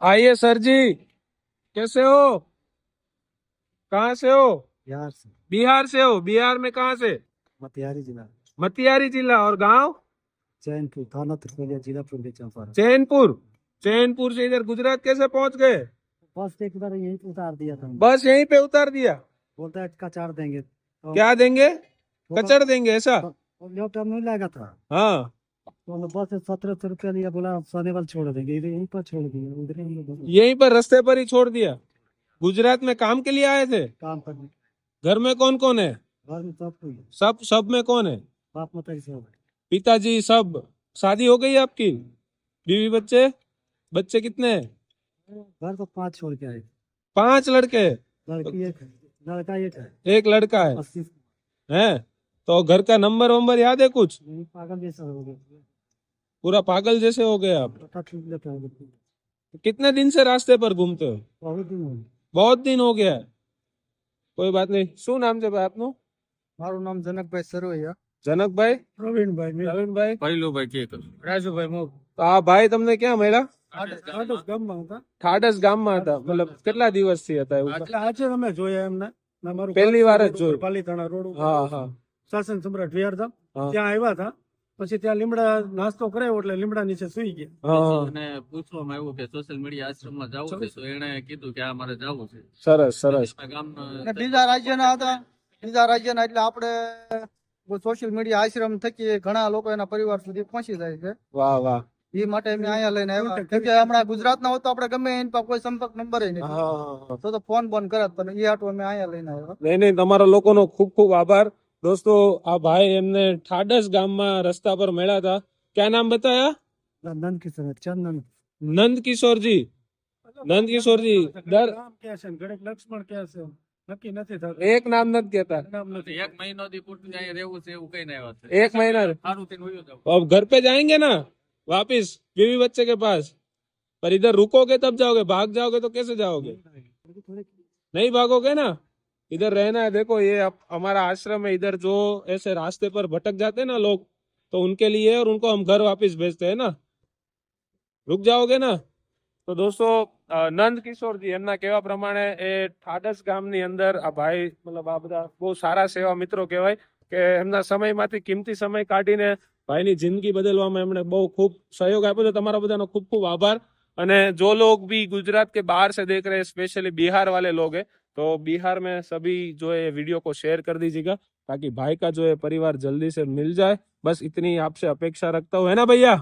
आइए सर जी, कैसे हो? कहाँ से हो? बिहार से। बिहार से हो? बिहार में कहाँ से? मोतिहारी जिला। मतियारी जिला। और गांव? चैनपुर थाना तिरकोलिया जिला पूर्वी चंपारण। चैनपुर। चैनपुर से इधर गुजरात कैसे पहुंच गए? बस एक बार यहीं पे उतार दिया था। बस यहीं पे उतार दिया? बोलता है कचार देंगे तो क्या देंगे? थोड़ा कचड़ देंगे ऐसा? लैपटॉप नहीं लगा था हाँ। तो बस 1700 रुपया लिया, बोला सानेवाल छोड़ देंगे, इधर यहीं पर छोड़ दिया, उधर ही हम लोग यहीं पर रास्ते पर ही छोड़ दिया? गुजरात में काम के लिए आए थे? काम करने। घर में कौन कौन है? घर में सब कोई है। सब में कौन है? बाप माता सब है। पिताजी सब? शादी हो गई आपकी? बीवी बच्चे? बच्चे कितने हैं? घर तो 5 छोड़ के आए। 5 लड़के हैं? लड़की एक है, लड़का एक है। एक लड़का है? 80 हैं? तो घर का नंबर वंबर याद है कुछ? नहीं, पागल जैसा हो गया। पूरा पागल जैसे हो गए आप? पता ठीक लेता है। कितने दिन से रास्ते पर घूमते हो? बहुत दिन हो गया। बहुत दिन हो गया है। कोई बात नहीं। શું નામ છે ભાઈ આપનું? મારું નામ જનકભાઈ સરવૈયા। જનકભાઈ? પ્રવીણભાઈ પ્રવીણભાઈ? પહેલુભાઈ કે રાજુભાઈ મોગ। તો આ ભાઈ તમને ક્યાં મળ્યા? આટસ ગામમાં હતા। ઠાડસ ગામમાં હતા? મતલબ કેટલા દિવસથી હતા એવું? એટલે આજે અમે જોયા એમને। અમારું પહેલી વાર જ જોયું? પાલીતાણા રોડ ઉપર હા હા શાસન સમ્રાટ વિહારધામ હા ત્યાં આવ્યા હતા। પછી ત્યાં લીમડા નાસ્તો કરાયો એટલે લીમડા નીચે સુઈ ગયા। હા હા. એને પૂછવામાં આવ્યું કે સોશિયલ મીડિયા આશ્રમમાં જવું છે, તો એને કીધું કે આ મારે જવું છે। સરસ સરસ. ગામના અને બીજા રાજ્યના હતા, બીજા રાજ્યના એટલે આપણે સોશિયલ મીડિયા આશ્રમ થકી ઘણા લોકો એના પરિવાર સુધી પહોંચી જાય છે। વાહ વાહ. એ માટે અમે અહીંયા લઈને આવ્યા કેમ કે હમણાં ગુજરાતના હોત તો આપણે ગમે એની પાસે કોઈ સંપર્ક નંબર નથી, હા હા હા. તો ફોન બોન કરત, પણ એ હાટું અમે અહીંયા લઈને આવ્યા। નહીં નહીં, તમારા લોકોનો ખૂબ ખૂબ આભાર દોસ્તો। આ ભાઈ એમને ઠાડસ ગામમાં રસ્તા પર મળ્યા હતા। क्या नाम बताया? નંદ કિશોર ચંદન नंद किशोर जी। नंद किशोर जी दर નામ ક્યાં છે, ગણેશ લક્ષ્મણ ક્યાં છે નક્કી નથી થતું। एक नाम નથી કહેતા। નામ નથી। એક મહિનો થી પૂરતું અહીંયા રહેવું છે એવું કઈ આવ્યા છે। एक महीना? સારું થઈને વયો જાવ। अब घर पे जाएंगे ना वापिस बीवी बच्चे के पास? पर इधर रुकोगे तब जाओगे, भाग जाओगे तो कैसे जाओगे? नहीं भागोगे ना? इधर रहना है। देखो ये हमारा आश्रम है। इधर जो ऐसे रास्ते पर भटक जाते हैं ना लोग, तो उनके लिए, और उनको हम घर वापस भेजते हैं ना। रुक जाओगे ना? તો દોસ્તો નંદ કિશોરજી એમના કહેવા પ્રમાણે એ ઠાડસ ગામની અંદર આ ભાઈ મતલબ આ બધા બહુ સારા સેવા મિત્રો કહેવાય કે એમના સમયમાંથી કિંમતી સમય કાઢીને ભાઈની જિંદગી બદલવામાં એમણે બહુ ખૂબ સહયોગ આપ્યો છે। તમારા બધાનો ખૂબ ખૂબ આભાર। અને जो लोग भी गुजरात के बाहर से देख रहे हैं, स्पेशली बिहार वाले लोग हैं, तो बिहार में सभी जो है वीडियो को शेयर कर दीजिएगा ताकि भाई का जो है परिवार जल्दी से मिल जाए। बस इतनी आपसे अपेक्षा रखता हूँ, है ना भैया?